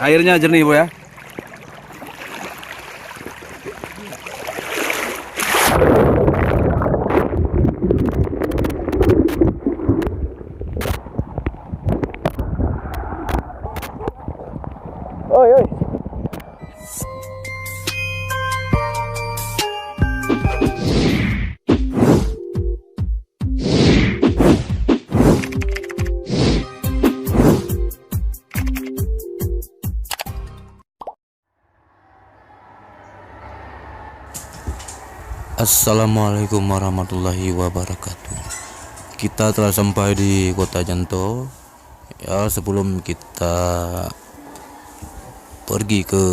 Airnya jernih Bu ya. Oi, oi. Assalamualaikum warahmatullahi wabarakatuh. Kita telah sampai di Kota Janto. Ya, sebelum kita pergi ke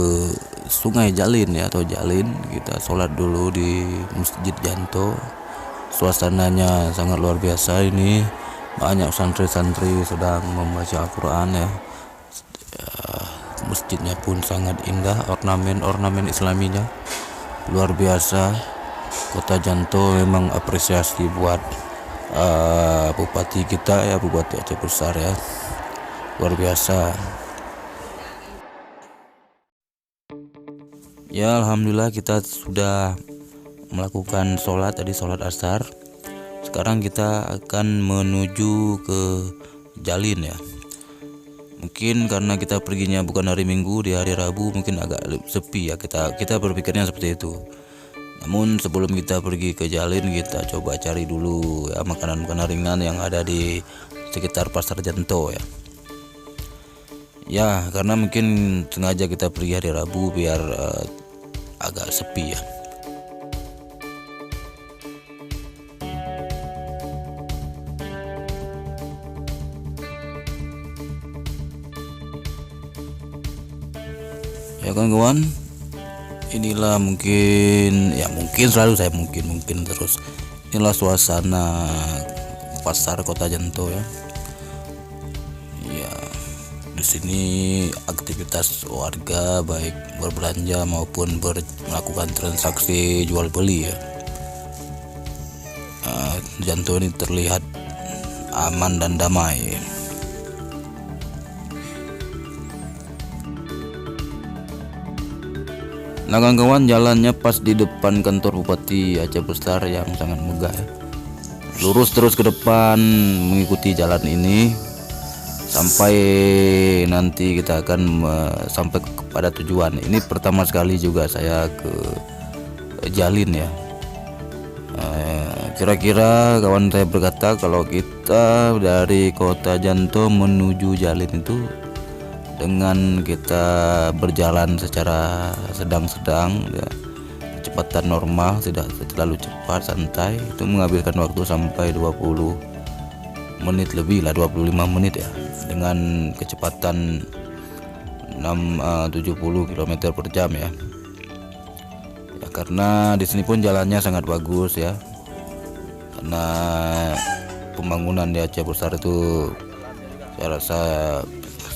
Sungai Jalin ya atau Jalin, kita sholat dulu di Masjid Janto. Suasananya sangat luar biasa ini. Banyak santri-santri sedang membaca Al-Quran ya. Masjidnya pun sangat indah, ornamen-ornamen Islaminya luar biasa. Kota Janto memang apresiasi buat bupati kita ya, Bupati Aceh Besar ya, luar biasa ya. Alhamdulillah kita sudah melakukan sholat tadi, sholat asar. Sekarang kita akan menuju ke Jalin ya. Mungkin karena kita perginya bukan hari Minggu, di hari Rabu mungkin agak sepi ya, kita berpikirnya seperti itu. Namun sebelum kita pergi ke Jalin, kita coba cari dulu ya makanan-makanan ringan yang ada di sekitar Pasar Janto ya. Ya, karena mungkin sengaja kita pergi hari Rabu biar agak sepi ya. Ya kawan-kawan, inilah mungkin selalu saya mungkin terus inilah suasana pasar Kota Janto ya. Ya, di sini aktivitas warga baik berbelanja maupun melakukan transaksi jual beli ya. Janto ini terlihat aman dan damai. Nah kawan-kawan, jalannya pas di depan kantor Bupati Aceh Besar yang sangat megah ya. Lurus terus ke depan mengikuti jalan ini sampai nanti kita akan sampai kepada tujuan. Ini pertama sekali juga saya ke Jalin ya. Kira-kira kawan saya berkata kalau kita dari Kota Janto menuju Jalin itu dengan kita berjalan secara sedang-sedang ya, kecepatan normal, tidak terlalu cepat, santai, itu menghabiskan waktu sampai 20 menit lebih lah, 25 menit ya, dengan kecepatan 70 km per jam ya. Ya karena di sini pun jalannya sangat bagus ya, karena pembangunan di Aceh Besar itu saya rasa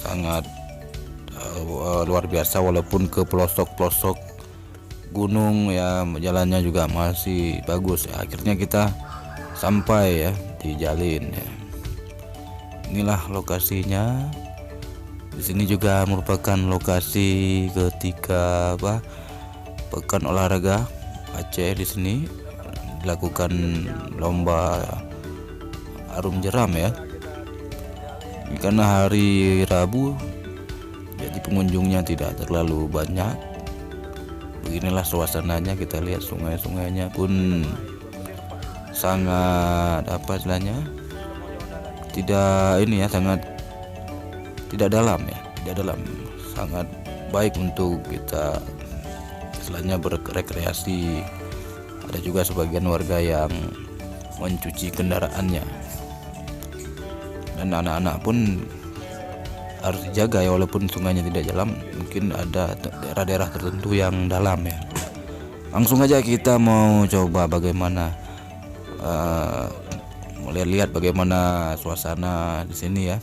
sangat luar biasa, walaupun ke pelosok-pelosok gunung ya jalannya juga masih bagus ya. Akhirnya kita sampai ya di Jalin ya. Inilah lokasinya. Di sini juga merupakan lokasi ketika pekan olahraga Aceh. Di sini dilakukan lomba arum jeram ya. Karena hari Rabu jadi pengunjungnya tidak terlalu banyak. Beginilah suasananya, kita lihat sungai-sungainya pun sangat sangat tidak dalam ya, sangat baik untuk kita istilahnya berrekreasi. Ada juga sebagian warga yang mencuci kendaraannya, dan anak-anak pun harus dijaga ya, walaupun sungainya tidak dalam, mungkin ada daerah-daerah tertentu yang dalam ya. Langsung aja kita mau coba bagaimana lihat bagaimana suasana di sini ya,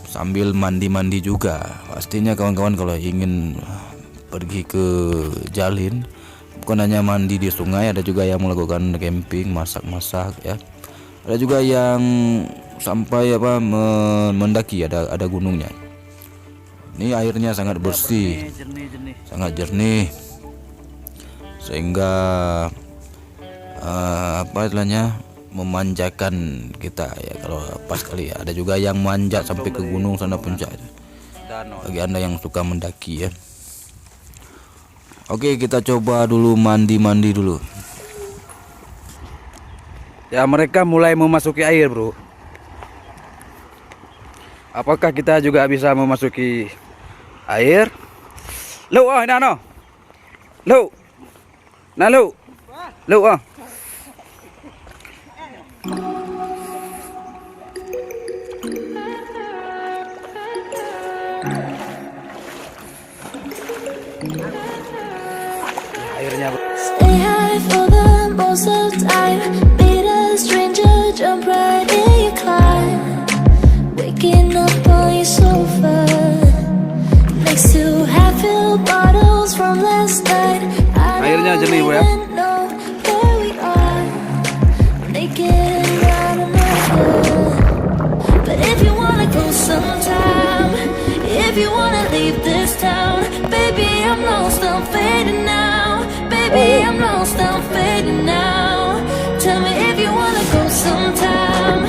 sambil mandi-mandi juga. Pastinya kawan-kawan kalau ingin pergi ke Jalin bukan hanya mandi di sungai, ada juga yang melakukan camping, masak-masak ya. Ada juga yang sampai mendaki, ada gunungnya. Ini airnya sangat bersih, sangat jernih, sehingga apa istilahnya, memanjakan kita ya kalau pas kali ya. Ada juga yang manjat sampai ke gunung sana puncak, bagi anda yang suka mendaki ya. Oke, kita coba dulu mandi dulu. Ya, mereka mulai memasuki air, bro. Apakah kita juga bisa memasuki air? Lu nah. Lu. Nah, lu. Lu airnya, bro. Stay high for the most of the time. Meet a stranger, jump right in your climb. Waking up on your sofa next to half-filled bottles from last night. Airnya jernih, bro ya. Know where we are, naked and out of nowhere. But if you wanna go sometime, if you wanna leave this town, baby, I'm lost, I'm fading now. Baby, I'm lost, I'm fading now. Tell me if you wanna go sometime.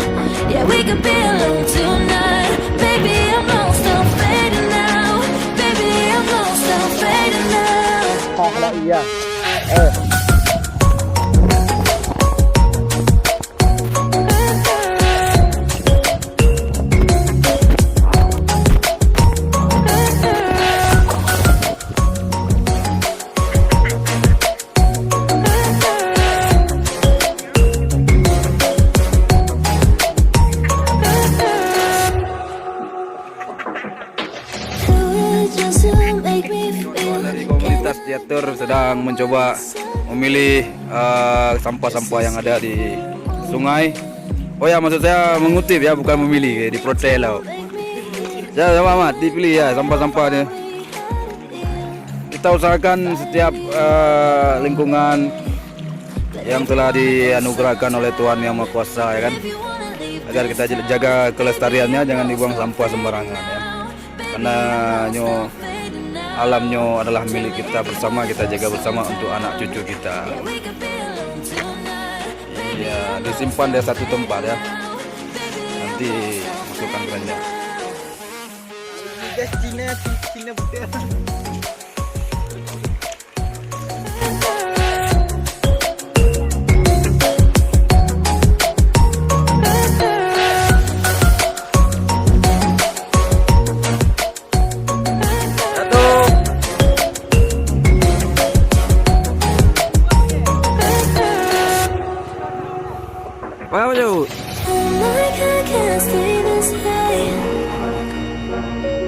Yeah, we could be alone tonight. Baby, I'm lost, I'm fading now. Baby, I'm lost, I'm fading now. Just to make me feel. Dari komunitas teater sedang mencoba memilih sampah-sampah yang ada di sungai. Oh ya, maksud saya mengutip ya, bukan memilih, di protes lah. Ya, sama amat dipilih ya sampah-sampahnya. Kita usahakan setiap lingkungan yang telah dianugerahkan oleh Tuhan Yang Maha Kuasa, ya kan, agar kita jaga kelestariannya, jangan dibuang sampah sembarangan ya. Karena alamnya adalah milik kita bersama, kita jaga bersama untuk anak cucu kita. Iya, disimpan di satu tempat ya, nanti masukkan keranjang. Cina putih. Apa jauh? Oh my God, can't stay this high.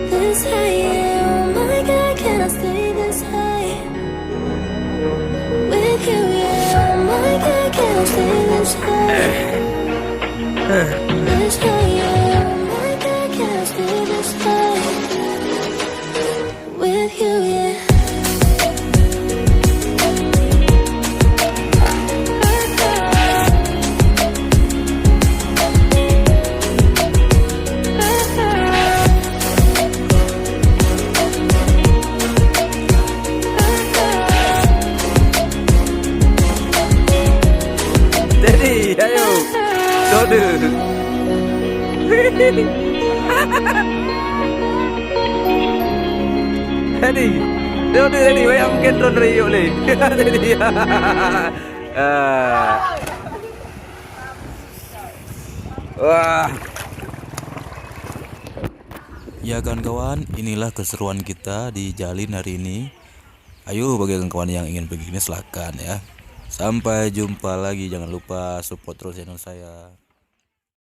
This high, yeah. Oh my God, can't stay this high. With you, yeah. Oh my God, can't stay this high. This high, yeah. Oh my God, can't stay this high. With you, yeah. Jadi, ayo, dode. Jadi, dode, bayang mungkin drone Rio le. Jadi, wah. Ya kawan-kawan, inilah keseruan kita di Jalin hari ini. Ayo bagi kawan-kawan yang ingin begini silakan ya. Sampai jumpa lagi, jangan lupa support terus channel saya.